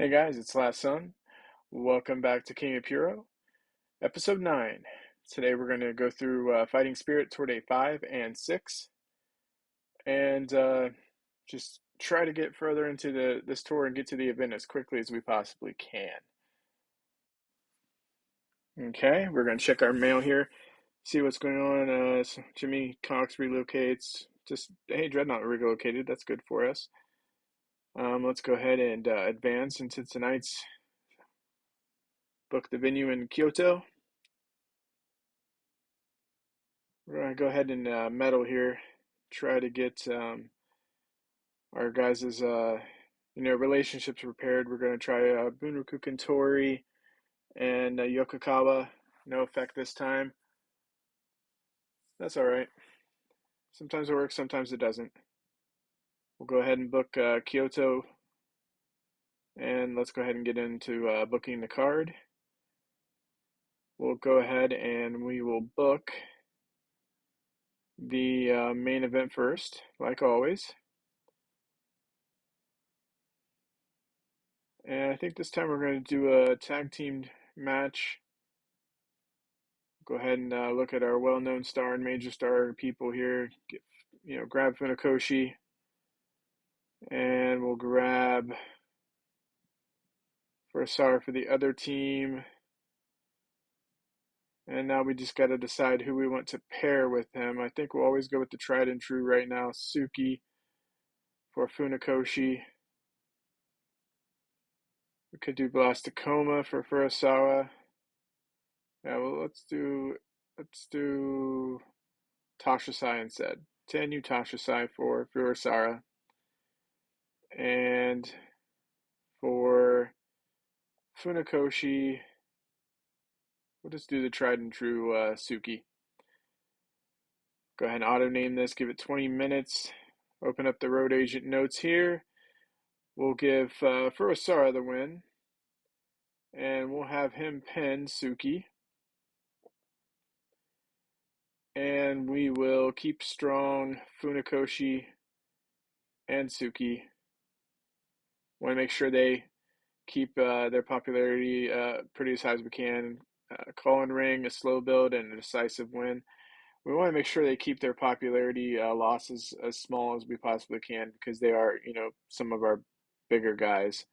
Hey guys, it's Last Son. Welcome back to King of Puro, episode 9. Today we're going to go through Fighting Spirit Tour Day 5 and 6 and just try to get further into this tour and get to the event as quickly as we possibly can. Okay, we're going to check our mail here, see what's going on. Jimmy Cox relocates. Hey, Dreadnought relocated. That's good for us. Let's go ahead and advance into tonight's book the venue in Kyoto. We're going to go ahead and medal here, try to get our guys' relationships repaired. We're going to try Bunraku Kentori and Yokokawa. No effect this time. That's all right. Sometimes it works, sometimes it doesn't. We'll go ahead and book Kyoto, and let's go ahead and get into booking the card. We'll go ahead and we will book the main event first, like always. And I think this time we're going to do a tag team match. Go ahead and look at our well-known star and major star people here. Grab Funakoshi, and we'll grab Furusawa for the other team. And now we just got to decide who we want to pair with him. I think we'll always go with the tried and true right now, Suki for Funakoshi. We could do Blastakoma for Furusawa. Yeah, well, let's do Tasha Sai instead. TEW Tasha Sai for Furusawa. And for Funakoshi, we'll just do the tried and true Suki. Go ahead and auto name this, give it 20 minutes. Open up the road agent notes here. We'll give Furusawa the win, and we'll have him pin Suki. And we will keep strong Funakoshi and Suki. Want to make sure they keep their popularity pretty as high as we can. Call and ring, a slow build, and a decisive win. We want to make sure they keep their popularity losses as small as we possibly can because they are, some of our bigger guys.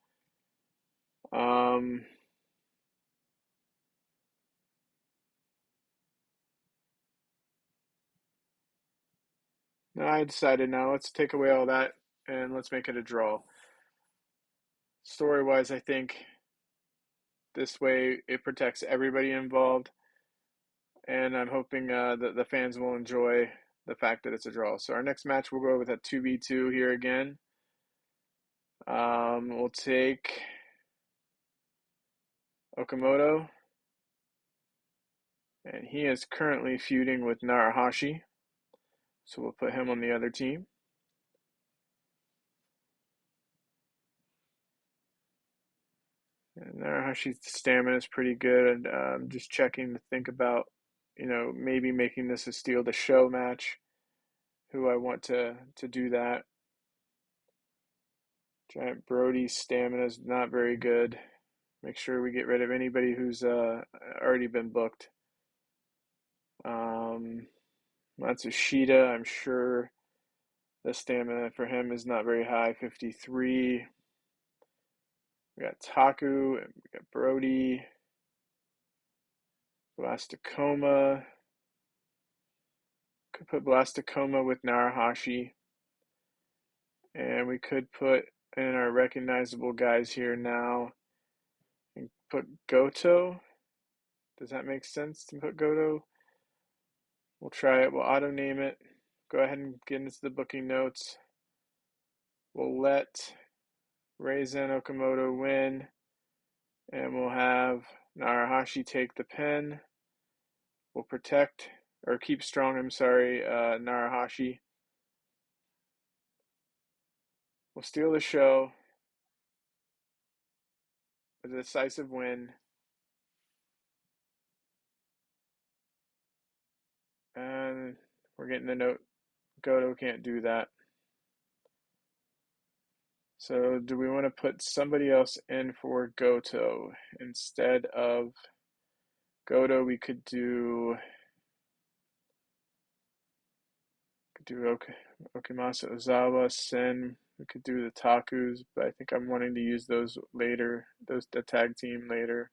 Now I decided now let's take away all that and let's make it a draw. Story-wise, I think this way it protects everybody involved, and I'm hoping that the fans will enjoy the fact that it's a draw. So our next match we'll go with a 2v2 here again. We'll take Okamoto, and he is currently feuding with Narahashi, so we'll put him on the other team. And Narahashi's stamina is pretty good, and I'm just checking to think about, maybe making this a steal the show match. Who I want to do that. Giant Brody's stamina is not very good. Make sure we get rid of anybody who's already been booked. Matsushita, I'm sure the stamina for him is not very high, 53. We got Taku, and we got Brody, Blastakoma. Could put Blastakoma with Narahashi. And we could put in our recognizable guys here now and put Goto. Does that make sense to put Goto? We'll try it. We'll auto name it. Go ahead and get into the booking notes. We'll let Reizen Okamoto win, and we'll have Narahashi take the pin. We'll protect, or keep strong, Narahashi. We'll steal the show. A decisive win. And we're getting the note, Goto can't do that. So do we want to put somebody else in for Goto? Instead of Goto, we could do Okimasa Ozawa, Sen. We could do the Takus, but I think I'm wanting to use those later, the tag team later.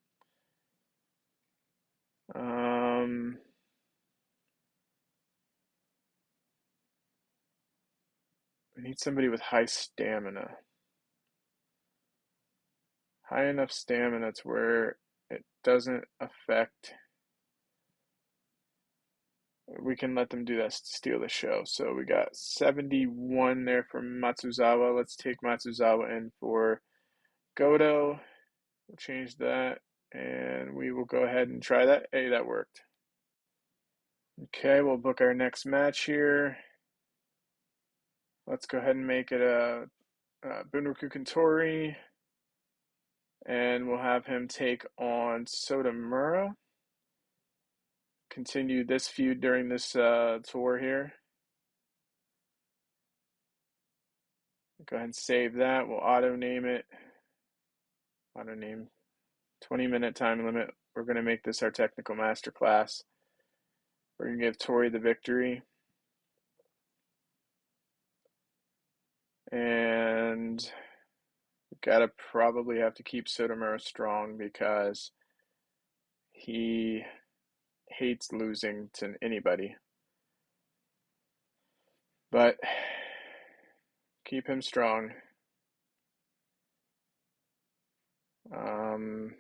We need somebody with high stamina. High enough stamina to where it doesn't affect. We can let them do that to steal the show. So we got 71 there from Matsuzawa. Let's take Matsuzawa in for Goto. We'll change that and we will go ahead and try that. Hey, that worked. Okay, we'll book our next match here. Let's go ahead and make it a Bunroku Kontori. And we'll have him take on Sotamura. Continue this feud during this tour here. Go ahead and save that. We'll auto name it. Auto name 20-minute time limit. We're going to make this our technical masterclass. We're going to give Tori the victory. And we gotta probably have to keep Sotomura strong because he hates losing to anybody. But keep him strong. Can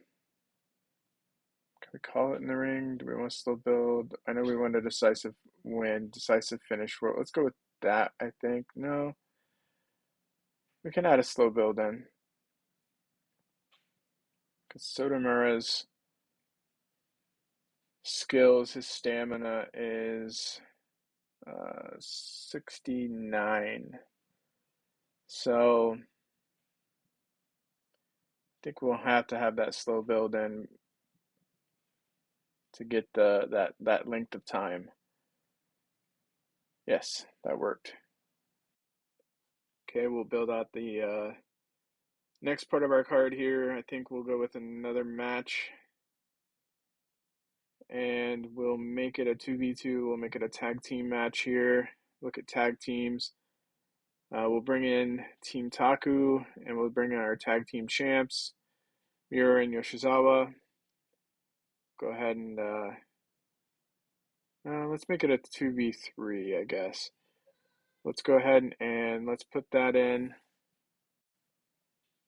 we call it in the ring? Do we want to slow build? I know we want a decisive win, decisive finish for it. Let's go with that, I think. No. We can add a slow build in. Because Sotomura's skills, his stamina is 69. So I think we'll have to have that slow build in to get that length of time. Yes, that worked. Okay, we'll build out the next part of our card here. I think we'll go with another match. And we'll make it a 2v2. We'll make it a tag team match here. Look at tag teams. We'll bring in Team Taku, and we'll bring in our tag team champs, Miura and Yoshizawa. Go ahead and let's make it a 2v3, I guess. Let's go ahead and let's put that in.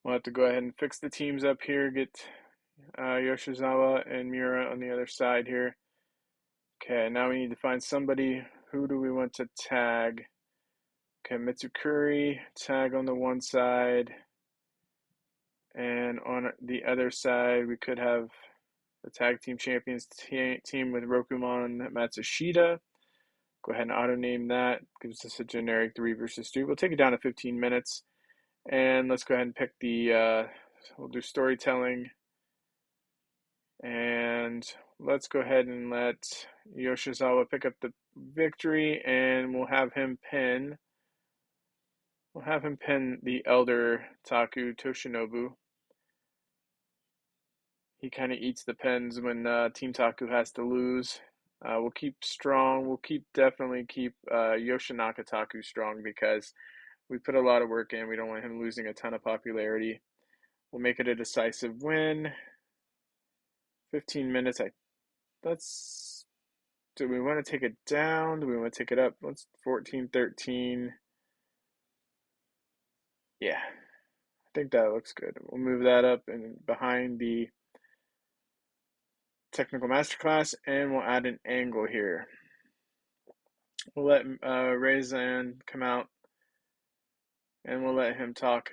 We'll have to go ahead and fix the teams up here, get Yoshizawa and Miura on the other side here. Okay, now we need to find somebody. Who do we want to tag? Okay, Mitsukuri, tag on the one side. And on the other side, we could have the tag team champions team with Rokumon Matsushita. Go ahead and auto name that. Gives us a generic 3 versus 3. We'll take it down to 15 minutes. And let's go ahead and pick we'll do storytelling. And let's go ahead and let Yoshizawa pick up the victory, and we'll have him pin the elder Taku Toshinobu. He kind of eats the pins when Team Taku has to lose. We'll keep strong. We'll definitely keep Yoshinaka Taku strong because we put a lot of work in. We don't want him losing a ton of popularity. We'll make it a decisive win. 15 minutes. Do we want to take it down? Do we want to take it up? Let's 14-13. Yeah, I think that looks good. We'll move that up and behind the technical masterclass, and we'll add an angle here. We'll let Reizan come out, and we'll let him talk.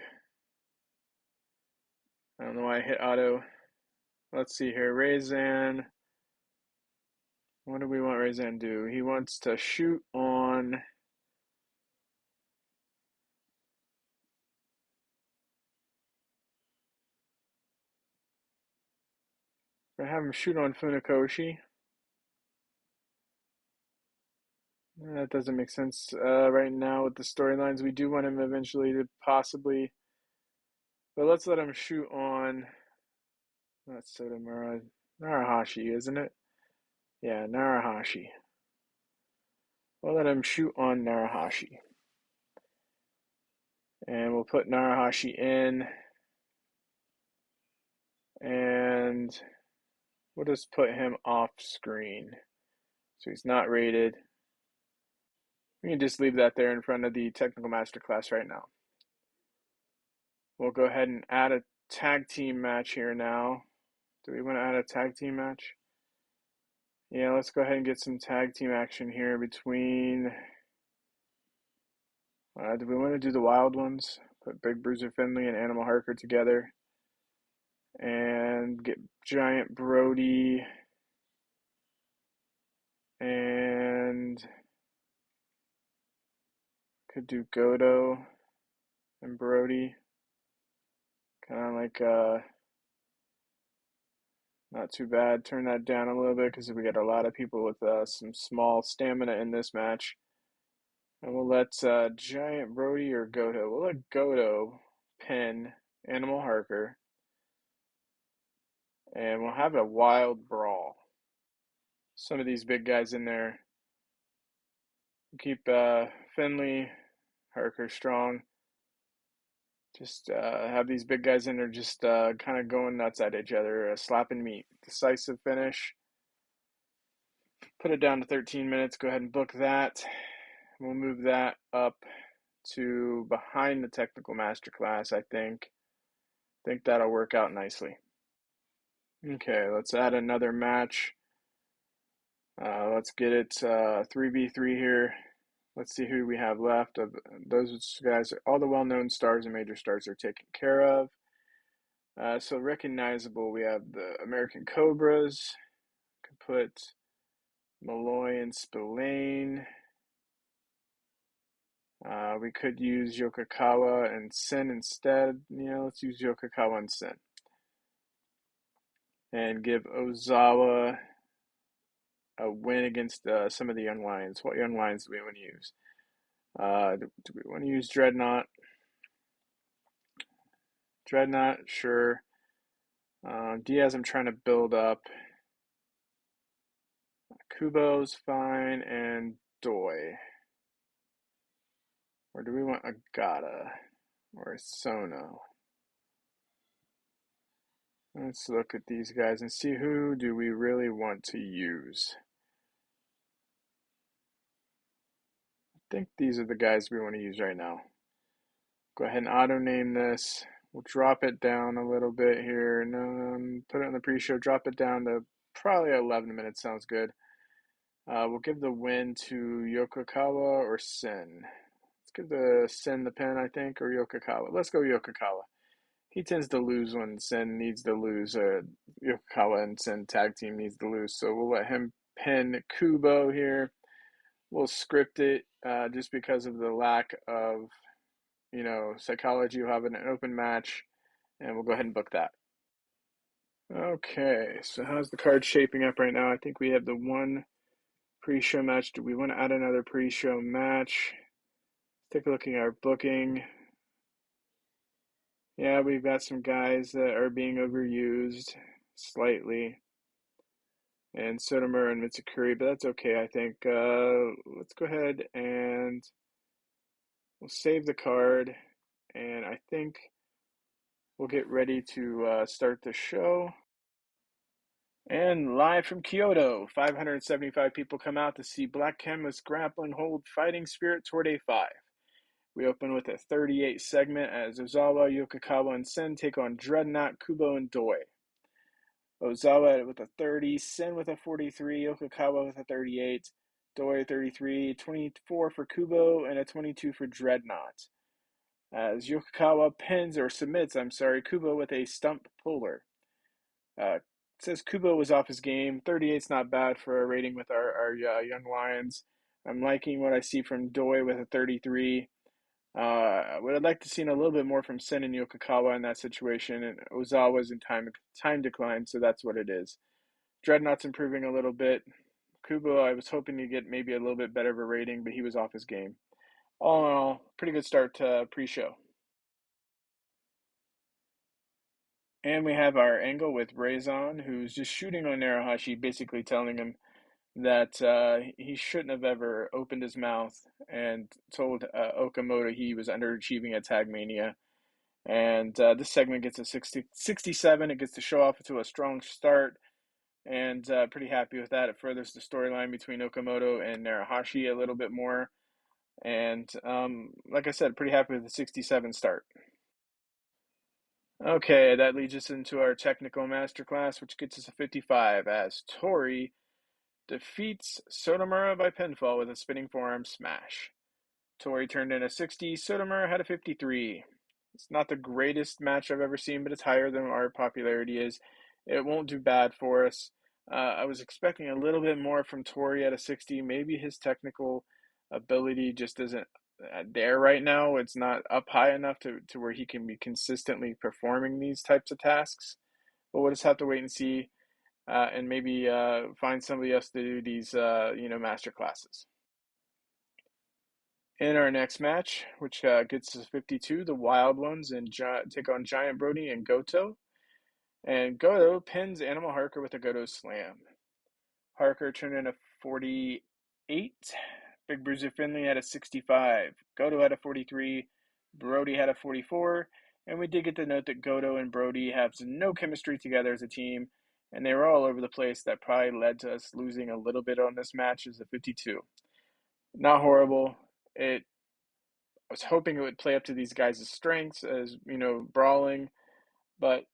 I don't know why I hit auto. Let's see here. Reizan. What do we want Reizan to do? He wants to shoot on. We're have him shoot on Funakoshi. That doesn't make sense right now with the storylines. We do want him eventually to possibly But let's let him shoot on, not Sotomura, Narahashi, isn't it? Yeah, Narahashi. We'll let him shoot on Narahashi. And we'll put Narahashi in. And we'll just put him off screen. So he's not rated. We can just leave that there in front of the technical masterclass right now. We'll go ahead and add a tag team match here now. Do we want to add a tag team match? Yeah, let's go ahead and get some tag team action here between. Do we want to do the wild ones? Put Big Bruiser Finley and Animal Harker together. And get Giant Brody and could do Goto and Brody. Kind of like not too bad. Turn that down a little bit because we got a lot of people with some small stamina in this match. And we'll let Giant Brody or Goto. We'll let Goto pin Animal Harker. And we'll have a wild brawl. Some of these big guys in there. Keep Finley, Harker strong. Just have these big guys in there just kind of going nuts at each other. Slapping meat. Decisive finish. Put it down to 13 minutes. Go ahead and book that. We'll move that up to behind the technical masterclass, I think. I think that'll work out nicely. Okay, let's add another match. Let's get it 3v3 here. Let's see who we have left. Of those guys, all the well-known stars and major stars are taken care of. So recognizable, we have the American Cobras. Could put Malloy and Spillane. We could use Yokokawa and Sen instead. Let's use Yokokawa and Sen. And give Ozawa a win against some of the young lions. What young lions do we want to use? Do we want to use Dreadnought? Dreadnought, sure. Diaz, I'm trying to build up. Kubo's fine, and Doi. Or do we want Agata or Sono? Let's look at these guys and see who do we really want to use. I think these are the guys we want to use right now. Go ahead and auto name this. We'll drop it down a little bit here. No, put it in the pre-show. Drop it down to probably 11 minutes. Sounds good. We'll give the win to Yokokawa or Sen. Let's give the Sen the pin, I think, or Yokokawa. Let's go Yokokawa. He tends to lose when Sen needs to lose. Yokokawa and Sen tag team needs to lose. So we'll let him pin Kubo here. We'll script it just because of the lack of, psychology. We'll have an open match, and we'll go ahead and book that. Okay, so how's the card shaping up right now? I think we have the one pre-show match. Do we want to add another pre-show match? Take a look at our booking. Yeah, we've got some guys that are being overused slightly. And Sotomura and Mitsukuri, but that's okay, I think. Let's go ahead and we'll save the card. And I think we'll get ready to start the show. And live from Kyoto, 575 people come out to see Black Chemist Grappling hold Fighting Spirit Tour Day 5. We open with a 38 segment as Ozawa, Yokokawa, and Sen take on Dreadnought, Kubo, and Doi. Ozawa with a 30, Sen with a 43, Yokokawa with a 38, Doi 33, 24 for Kubo, and a 22 for Dreadnought. As Yokokawa submits Kubo with a stump puller. Says Kubo was off his game. 38's not bad for a rating with our young lions. I'm liking what I see from Doi with a 33. What I'd like to see a little bit more from Sen and Yokokawa in that situation, and Ozawa's in time decline, so that's what it is. Dreadnought's improving a little bit. Kubo, I was hoping to get maybe a little bit better of a rating, but he was off his game. All in all, pretty good start to pre-show. And we have our angle with Raison, who's just shooting on Naruhashi, basically telling him that he shouldn't have ever opened his mouth and told Okamoto he was underachieving at Tag Mania. And this segment gets a 67. It gets to show off to a strong start, and pretty happy with that. It furthers the storyline between Okamoto and Naruhashi a little bit more. And like I said, pretty happy with the 67 start. Okay, that leads us into our technical masterclass, which gets us a 55 as Tori defeats Sotomura by pinfall with a spinning forearm smash. Tori turned in a 60, Sotomura had a 53. It's not the greatest match I've ever seen, but it's higher than our popularity is. It won't do bad for us. I was expecting a little bit more from Tori at a 60. Maybe his technical ability just isn't there right now. It's not up high enough to where he can be consistently performing these types of tasks. But we'll just have to wait and see, and maybe find somebody else to do these, master classes. In our next match, which gets us 52, the Wild Ones take on Giant Brody and Goto. And Goto pins Animal Harker with a Goto Slam. Harker turned in a 48. Big Bruiser Finley had a 65. Goto had a 43. Brody had a 44. And we did get the note that Goto and Brody have no chemistry together as a team. And they were all over the place. That probably led to us losing a little bit on this match as a 52. Not horrible. I was hoping it would play up to these guys' strengths as, brawling. But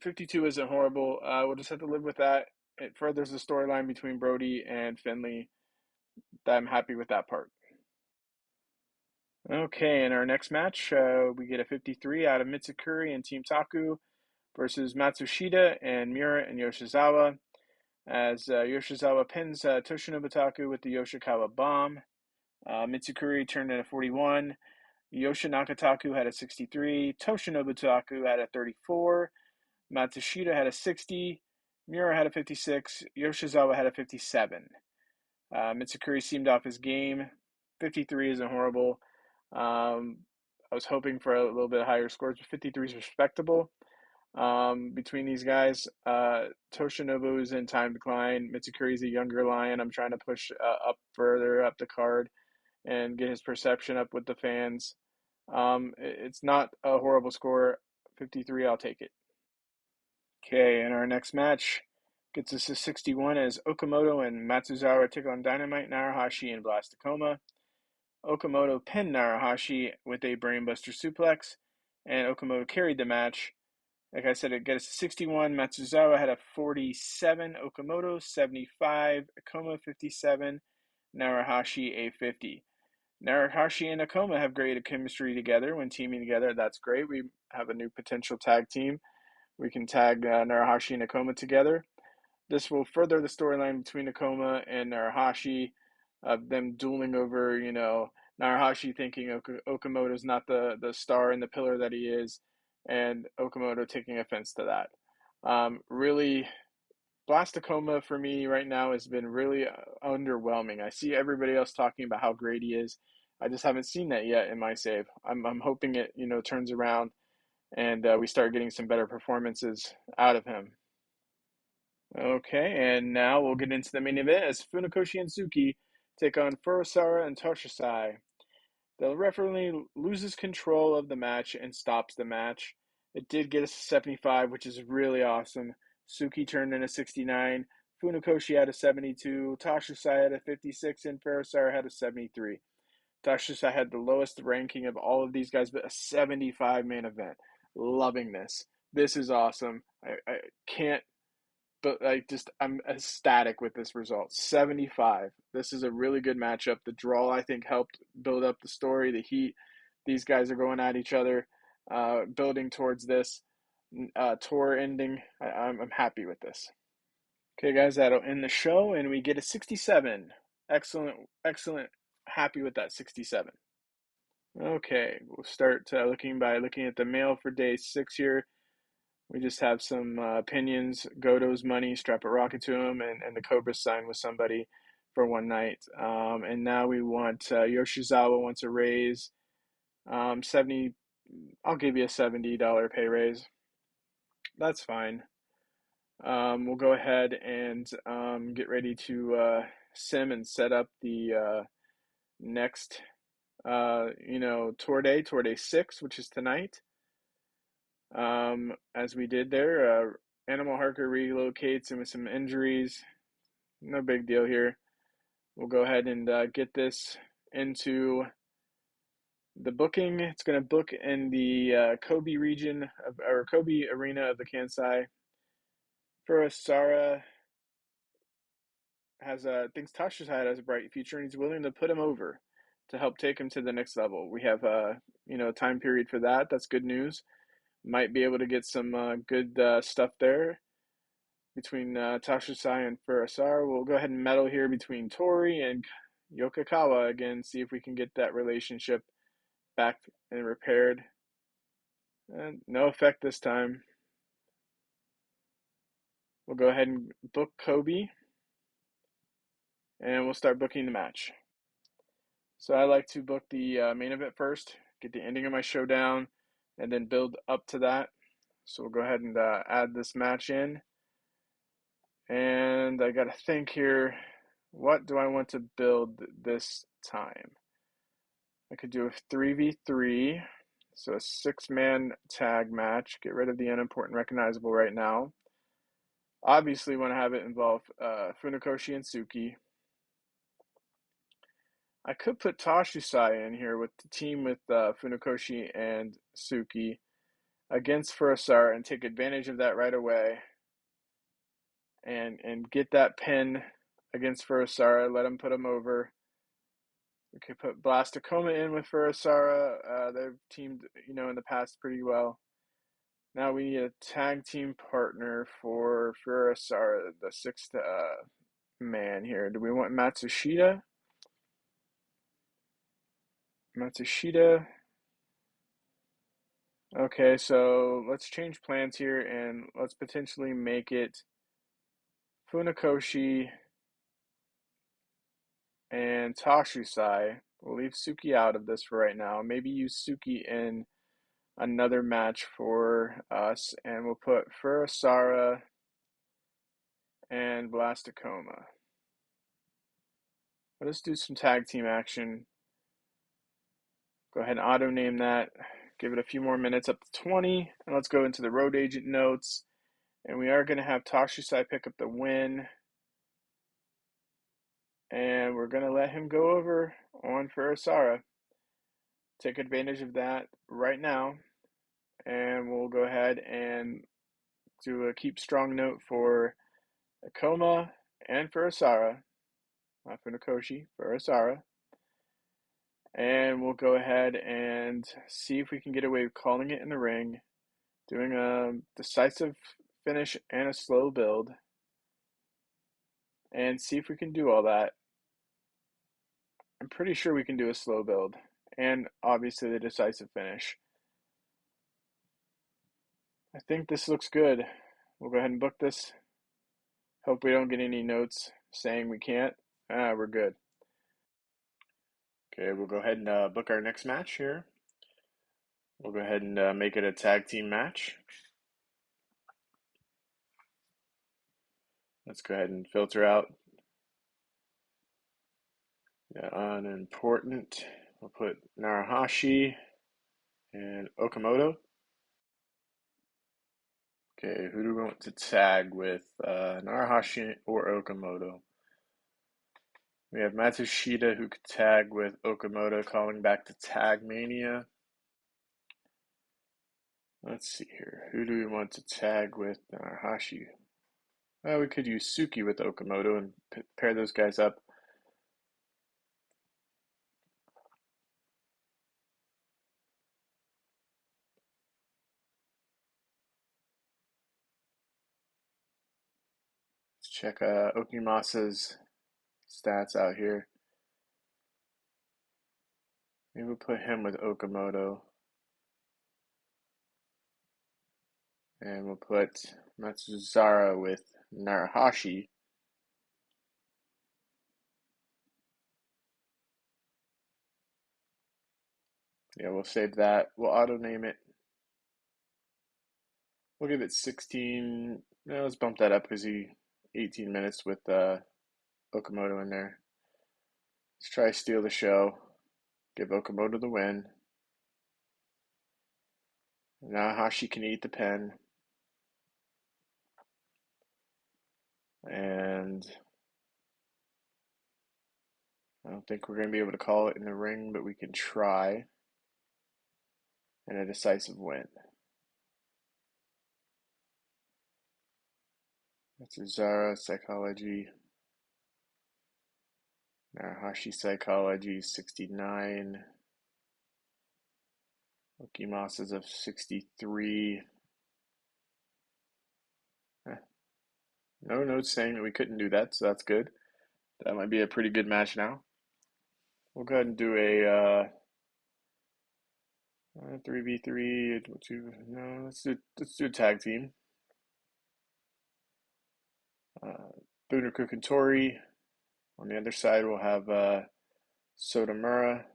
52 isn't horrible. We'll just have to live with that. It furthers the storyline between Brody and Finley. I'm happy with that part. Okay, in our next match, we get a 53 out of Mitsukuri and Team Taku versus Matsushita and Miura and Yoshizawa. As Yoshizawa pins Toshinobu Taku with the Yoshikawa bomb. Mitsukuri turned in a 41. Yoshinaka Taku had a 63. Toshinobu Taku had a 34. Matsushita had a 60. Miura had a 56. Yoshizawa had a 57. Mitsukuri seemed off his game. 53 isn't horrible. I was hoping for a little bit higher scores, but 53 is respectable. Between these guys, Toshinobu is in time decline. Mitsukuri is a younger lion. I'm trying to push up further up the card and get his perception up with the fans. It's not a horrible score. 53, I'll take it. Okay, in our next match, gets us to 61 as Okamoto and Matsuzawa take on Dynamite, Naruhashi, and Blastakoma. Okamoto pinned Naruhashi with a brainbuster suplex, and Okamoto carried the match. Like I said, it gets us to 61. Matsuzawa had a 47, Okamoto 75, Akoma 57, Naruhashi a 50. Naruhashi and Akoma have great chemistry together when teaming together. That's great. We have a new potential tag team. We can tag Naruhashi and Akoma together. This will further the storyline between Akoma and Naruhashi, of them dueling over, Naruhashi thinking Okamoto is not the star and the pillar that he is, and Okamoto taking offense to that. Really, Blastakoma for me right now has been really underwhelming. I see everybody else talking about how great he is. I just haven't seen that yet in my save. I'm hoping it turns around and we start getting some better performances out of him. Okay, and now we'll get into the main event as Funakoshi and Suki take on Furusawa and Toshisai. The referee loses control of the match and stops the match. It did get us a 75, which is really awesome. Suki turned in a 69. Funakoshi had a 72. Toshisai had a 56, and Furusawa had a 73. Toshisai had the lowest ranking of all of these guys, but a 75 main event. Loving this. This is awesome. I can't, but I'm ecstatic with this result. 75. This is a really good matchup. The draw, I think, helped build up the story, the heat. These guys are going at each other, building towards this tour ending. I'm happy with this. Okay, guys, that'll end the show, and we get a 67. Excellent, excellent. Happy with that 67. Okay, we'll start looking at the mail for day 6 here. We just have some opinions. Goto's money, strap a rocket to him, and the Cobra sign with somebody for one night. And now we want Yoshizawa wants a raise. 70. I'll give you a $70 pay raise. that's fine. We'll go ahead and get ready to sim and set up the next, tour day 6, which is tonight. As we did there, Animal Harker relocates and with some injuries. No big deal here. We'll go ahead and get this into the booking. It's going to book in the Kobe region or Kobe arena of the Kansai. For Asara thinks Tasha's had has a bright future and he's willing to put him over to help take him to the next level. We have a time period for that. That's good news. Might be able to get some good stuff there between Tasha Sai and Furasara. We'll go ahead and medal here between Tori and Yokokawa again, see if we can get that relationship back and repaired. And no effect this time. We'll go ahead and book Kobe, and we'll start booking the match. So I like to book the main event first, get the ending of my showdown, and then build up to that. So we'll go ahead and add this match in. And I got to think here, what do I want to build this time? I could do a 3v3, so a 6-man tag match. Get rid of the unimportant recognizable right now. Obviously want to have it involve Funakoshi and Suki. I could put Toshusai in here with the team with Funakoshi and Suki against Furasara and take advantage of that right away and get that pin against Furasara, let him put him over. We could put Blastakoma in with Furasara. They've teamed, in the past pretty well. Now we need a tag team partner for Furasara, the 6th man here. Do we want Matsushita? Matsushita. Okay, so let's change plans here and let's potentially make it Funakoshi and Toshusai. We'll leave Suki out of this for right now. Maybe use Suki in another match for us, and we'll put Furasara and Blastakoma. Let's do some tag team action. Go ahead and auto name that. Give it a few more minutes up to 20, and let's go into the road agent notes. And we are going to have Toshusai pick up the win. And we're going to let him go over on Furasara. Take advantage of that right now. And we'll go ahead and do a keep strong note for Akoma and Furasara. Not Funakoshi, Furasara. And we'll go ahead and see if we can get away with calling it in the ring. Doing a decisive finish and a slow build. And see if we can do all that. I'm pretty sure we can do a slow build. And obviously the decisive finish. I think this looks good. We'll go ahead and book this. Hope we don't get any notes saying we can't. We're good. Okay, we'll go ahead and book our next match here. We'll go ahead and make it a tag team match. Let's go ahead and filter out the unimportant. We'll put Narahashi and Okamoto. Okay, who do we want to tag with? Narahashi or Okamoto? We have Matsushita who could tag with Okamoto, calling back to Tag Mania. Let's see here. Who do we want to tag with Narahashi? Well, we could use Suki with Okamoto and pair those guys up. Let's check Okimasa's stats out here. Maybe we'll put him with Okamoto. And we'll put Matsuzara with Narahashi. Yeah, we'll save that. We'll auto name it. We'll give it 16. No, let's bump that up because he 18 minutes with Okamoto in there. Let's try steal the show. Give Okamoto the win. Now Hashi can eat the pen. And I don't think we're going to be able to call it in the ring, but we can try. And a decisive win. That's Uzara Psychology. Narahashi Psychology 69. Okimasa's of 63. No notes saying that we couldn't do that, so that's good. That might be a pretty good match now. We'll go ahead and do a 3v3. No, let's do a tag team. Bunaku and Tori. On the other side, we'll have Sotamura.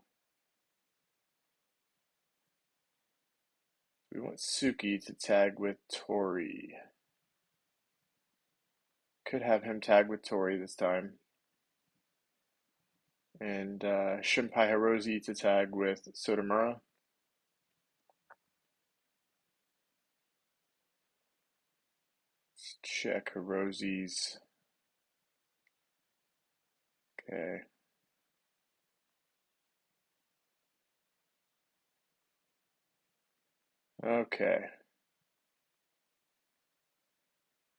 We want Suki to tag with Tori. Could have him tag with Tori this time. And Shunpai Hiroshi to tag with Sotamura. Let's check Hiroshi's. Okay. Okay.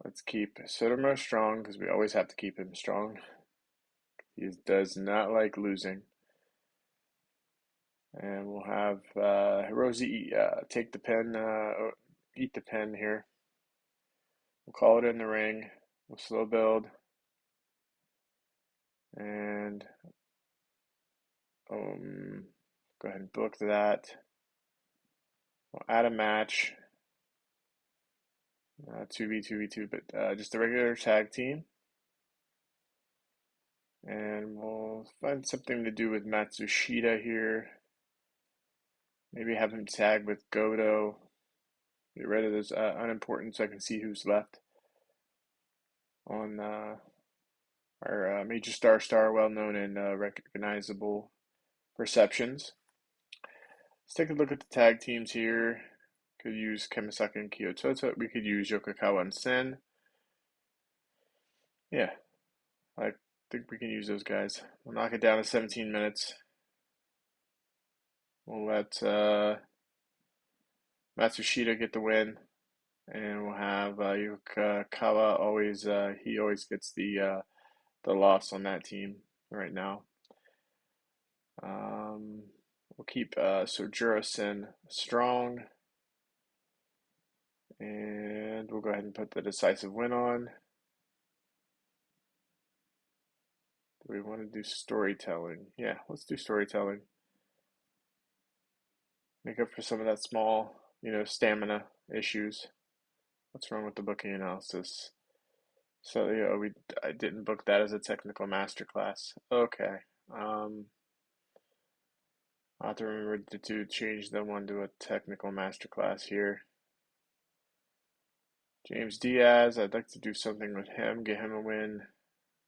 Let's keep Sotomura strong because we always have to keep him strong. He does not like losing. And we'll have Hiroshi take the pen, eat the pen here. We'll call it in the ring. We'll slow build. And go ahead and book that. We'll add a match. 2v2v2, but just a regular tag team. And we'll find something to do with Matsushita here. Maybe have him tag with Goto. Get rid of those unimportant so I can see who's left on our major star, well known and recognizable perceptions. Let's take a look at the tag teams here. Could use Kemisaka and Kyoto. We could use Yokokawa and Sen. Yeah, I think we can use those guys. We'll knock it down to 17 minutes. We'll let Matsushita get the win, and we'll have Yokokawa always. He always gets the loss on that team right now. We'll keep Sojuro Sen strong, and we'll go ahead and put the decisive win on. Do we want to do storytelling? Yeah, let's do storytelling. Make up for some of that small, stamina issues. What's wrong with the booking analysis? So, I didn't book that as a technical masterclass. Okay. I'll have to remember to change the one to a technical masterclass here. James Diaz, I'd like to do something with him, get him a win.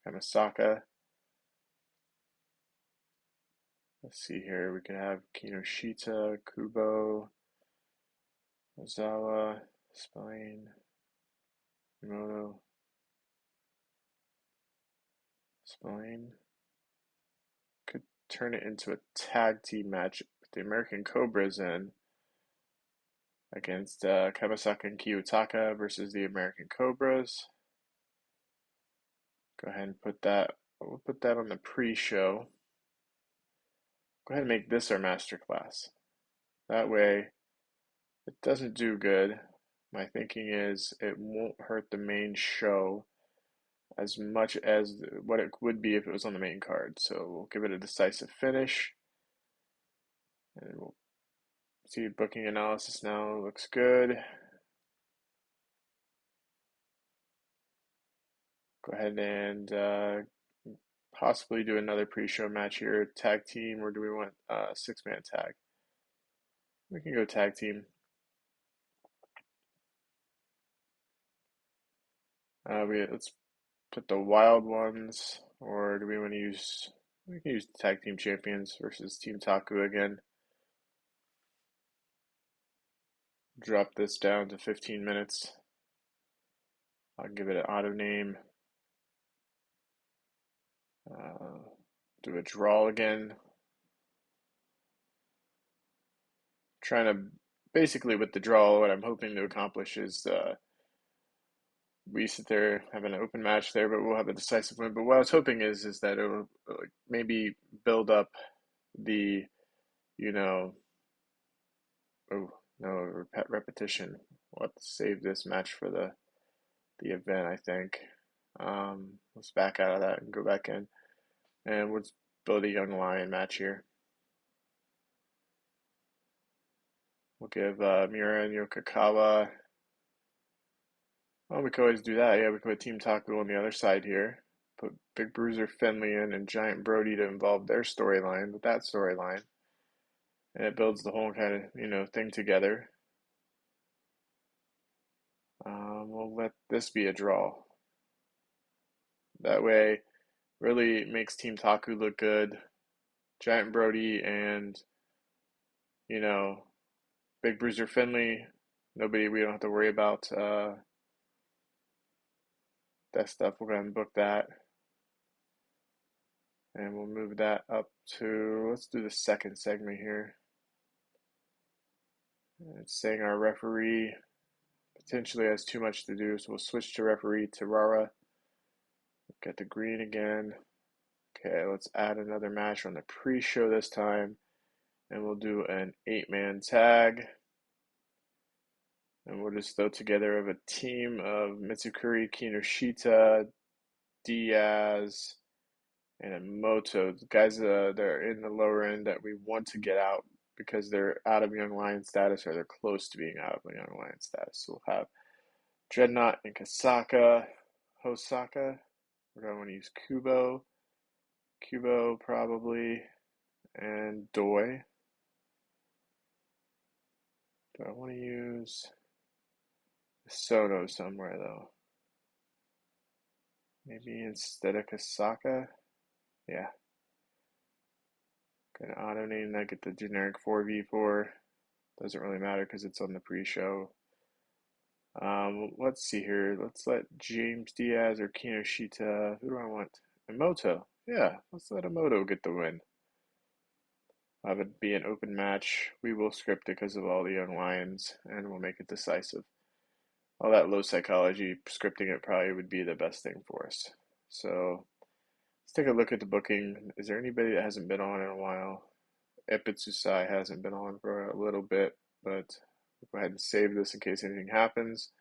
Kamasaka. Let's see here. We can have Kinoshita, Kubo, Ozawa, Spine, Moto, Spine. Could turn it into a tag team match with the American Cobras in against Kamasaka and Kiyotaka versus the American Cobras. Go ahead and put that. We'll put that on the pre-show. Go ahead and make this our masterclass. That way, it doesn't do good. My thinking is it won't hurt the main show as much as what it would be if it was on the main card. So we'll give it a decisive finish. And we'll see booking analysis now. Looks good. Go ahead and possibly do another pre-show match here. Tag team, or do we want a six-man tag? We can go tag team. Let's put the wild ones, or do we want to use? We can use the tag team champions versus Team Taku again. Drop this down to 15 minutes. I'll give it an auto name. Do a draw again. Trying to basically with the draw, what I'm hoping to accomplish is we sit there have an open match there, but we'll have a decisive win. But what I was hoping is that it'll like, maybe build up the, you know, oh no, repetition. We'll have to save this match for the event, I think. Let's back out of that and go back in, and let's build a young lion match here. We'll give Miura and Yokokawa. Oh, we could always do that. Yeah, we could put Team Taku on the other side here. Put Big Bruiser Finley in and Giant Brody to involve their storyline with that storyline. And it builds the whole kind of, thing together. We'll let this be a draw. That way, really makes Team Taku look good. Giant Brody and, you know, Big Bruiser Finley, we don't have to worry about that stuff. We'll go ahead and book that. And we'll move that up to, let's do the second segment here. It's saying our referee potentially has too much to do, so we'll switch to referee Tarara. Get the green again. Okay, let's add another match on the pre-show this time. And we'll do an 8-man tag. And we'll just throw together of a team of Mitsukuri, Kinoshita, Diaz, and Emoto. The guys that are in the lower end that we want to get out because they're out of Young Lion status or they're close to being out of Young Lion status. So we'll have Dreadnought and Kasaka, Hosaka. We're going to want to use Kubo probably, and Doi. Do I want to use Sono somewhere though? Maybe instead of Kasaka? Yeah. Gonna auto name that, get the generic 4v4. Doesn't really matter because it's on the pre-show. Let's see here. Let's let James Diaz or Kinoshita. Who do I want? Emoto. Yeah, let's let Emoto get the win. Have it be an open match. We will script it because of all the young lions, and we'll make it decisive. All that low psychology, scripting it probably would be the best thing for us. So let's take a look at the booking. Is there anybody that hasn't been on in a while? Epitsusai hasn't been on for a little bit, but we'll go ahead and save this in case anything happens.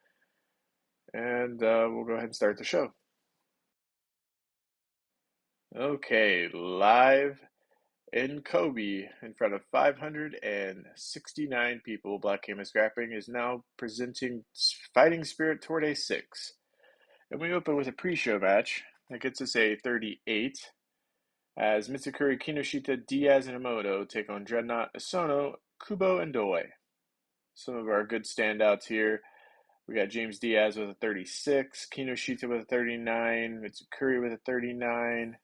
And we'll go ahead and start the show. Okay, live in Kobe in front of 569 people, Black Canvas Grappling is now presenting Fighting Spirit Tour Day 6. And we open with a pre-show match that gets us a 38 as Mitsukuri, Kinoshita, Diaz, and Emoto take on Dreadnought, Asono, Kubo, and Doi. Some of our good standouts here. We got James Diaz with a 36, Kinoshita with a 39, Mitsukuri with a 39,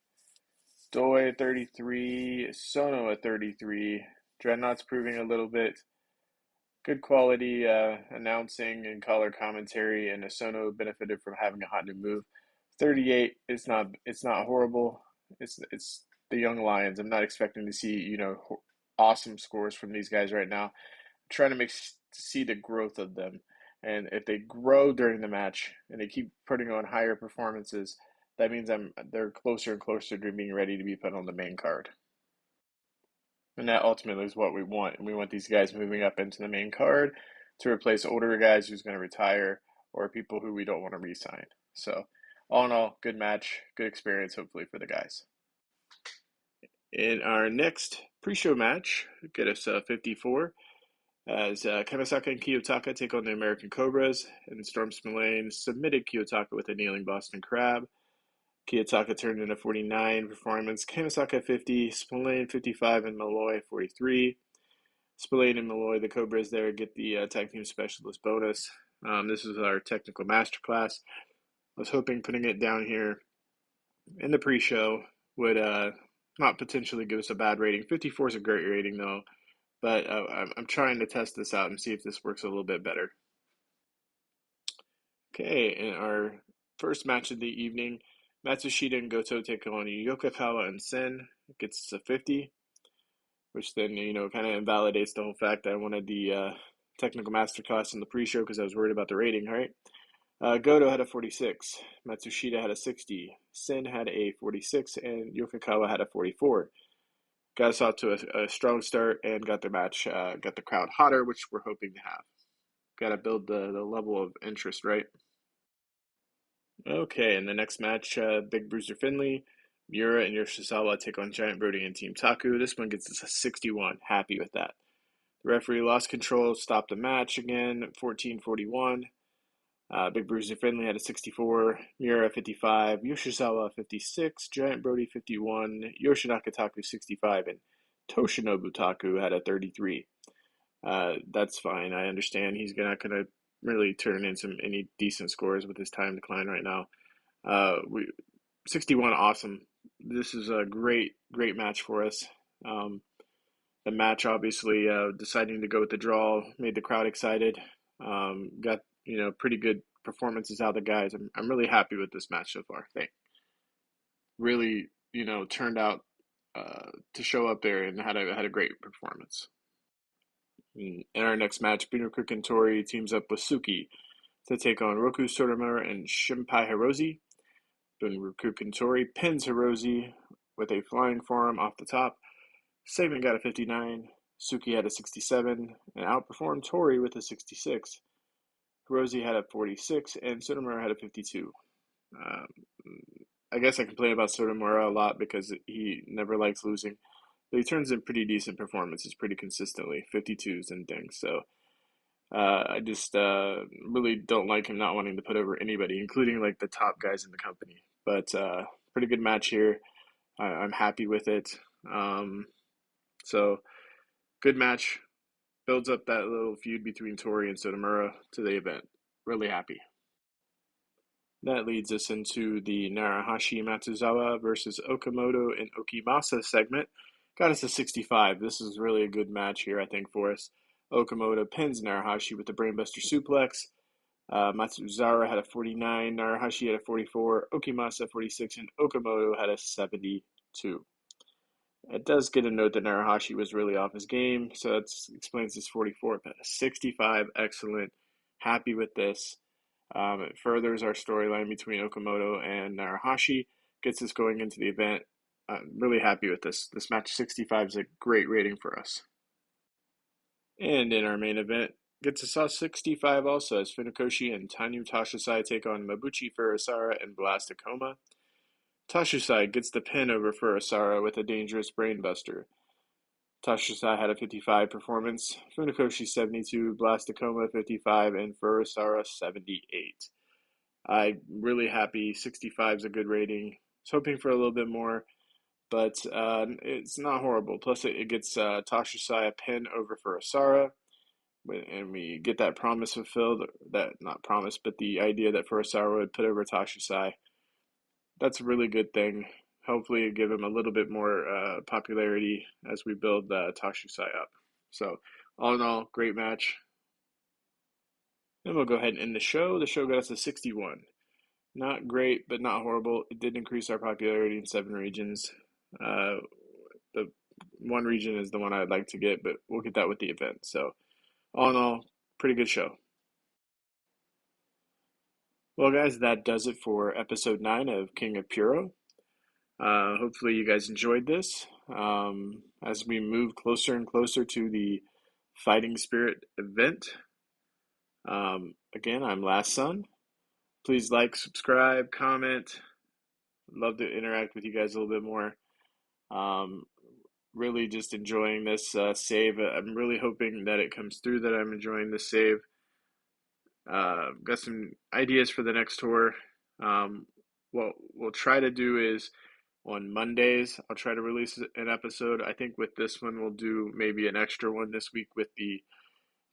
Doi at 33, Sono at 33. Dreadnought's proving a little bit good quality announcing and color commentary, and Sono benefited from having a hot new move. 38, it's not horrible. It's the young Lions. I'm not expecting to see awesome scores from these guys right now. I'm trying to see the growth of them, and if they grow during the match and they keep putting on higher performances, that means they're closer and closer to being ready to be put on the main card. And that ultimately is what we want. And we want these guys moving up into the main card to replace older guys who's going to retire or people who we don't want to re-sign. So all in all, good match, good experience hopefully for the guys. In our next pre-show match, get us 54, as Kamasaka and Kiyotaka take on the American Cobras, and Storm Spillane submitted Kiyotaka with a kneeling Boston Crab. Kiyotaka turned in a 49 performance, Kamasaka 50, Spillane 55, and Malloy 43. Spillane and Malloy, the Cobras there, get the Tag Team Specialist bonus. This is our technical masterclass. was hoping putting it down here in the pre-show would not potentially give us a bad rating. 54 is a great rating though, but I'm trying to test this out and see if this works a little bit better. Okay, in our first match of the evening, Matsushita and Goto take on Yokokawa and Sen. It gets to 50, which then, kind of invalidates the whole fact that I wanted the technical masterclass in the pre-show because I was worried about the rating, right? Goto had a 46, Matsushita had a 60, Sen had a 46, and Yokokawa had a 44. Got us off to a strong start and got the match, got the crowd hotter, which we're hoping to have. Got to build the level of interest, right? Okay, in the next match, Big Bruiser Finley, Miura, and Yoshizawa take on Giant Brody and Team Taku. This one gets us a 61. Happy with that. The referee lost control, stopped the match again, 14-41. Big Bruiser Finley had a 64, Miura 55, Yoshizawa 56, Giant Brody 51, Yoshinaka Taku 65, and Toshinobu Taku had a 33. That's fine. I understand he's not going to really turn in any decent scores with his time decline right now. 61, awesome. This is a great match for us. The match, obviously, deciding to go with the draw made the crowd excited. Got pretty good performances out of the guys. I'm really happy with this match so far. I think really turned out to show up there and had a great performance. In our next match, Bunoku Tori teams up with Suki to take on Roku Sotomura and Shimpai Hirose. Bunoku Tori pins Hirose with a flying forearm off the top. Segment got a 59. Suki had a 67 and outperformed Tori with a 66. Hirose had a 46 and Sotomura had a 52. I guess I complain about Sotomura a lot because he never likes losing. But he turns in pretty decent performances pretty consistently, 52s and things. So I just really don't like him not wanting to put over anybody, including like the top guys in the company. But pretty good match here. I'm happy with it. So good match. Builds up that little feud between Tori and Sotomura to the event. Really happy. That leads us into the Narahashi Matsuzawa versus Okamoto and Okimasa segment. Got us a 65. This is really a good match here, I think, for us. Okamoto pins Narahashi with the Brainbuster suplex. Matsuzawa had a 49, Narahashi had a 44, Okimasa 46, and Okamoto had a 72. It does get a note that Narahashi was really off his game, so that explains his 44. But a 65, excellent. Happy with this. It furthers our storyline between Okamoto and Narahashi, gets us going into the event. I'm really happy with this. This match 65 is a great rating for us. And in our main event, gets us a 65 also as Funakoshi and Tanyu Tashusai take on Mabuchi Furusawa and Blast Tacoma. Tashusai gets the pin over Furusawa with a dangerous brainbuster. Tashusai had a 55 performance, Funakoshi 72, Blast Tacoma 55, and Furusawa 78. I'm really happy. 65 is a good rating. I was hoping for a little bit more, but it's not horrible. Plus, it gets Tashusai a pin over Furusawa, and we get that promise fulfilled. That not promise, but the idea that Furusawa would put over Tashusai. That's a really good thing. Hopefully, give him a little bit more popularity as we build Tashusai up. So, all in all, great match. Then we'll go ahead and end the show. The show got us a 61. Not great, but not horrible. It did increase our popularity in 7 regions. The one region is the one I'd like to get, but we'll get that with the event. So, all in all, pretty good show. Well, guys, that does it for episode 9 of King of Puro. Hopefully, you guys enjoyed this. As we move closer and closer to the Fighting Spirit event. Again, I'm Last Son. Please like, subscribe, comment. Love to interact with you guys a little bit more. Really just enjoying this save. I'm really hoping that it comes through that I'm enjoying this save. Got some ideas for the next tour. What we'll try to do is on Mondays, I'll try to release an episode. I think with this one, we'll do maybe an extra one this week with the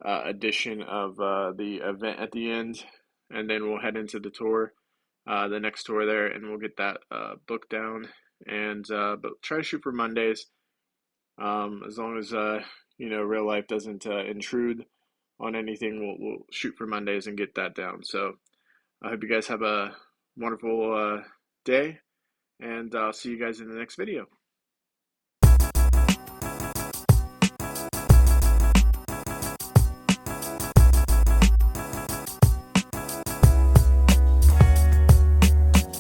addition of the event at the end, and then we'll head into the tour. the next tour there, and we'll get that book down. And but try to shoot for Mondays, as long as real life doesn't intrude on anything. We'll shoot for Mondays and get that down. So I hope you guys have a wonderful day, and I'll see you guys in the next video.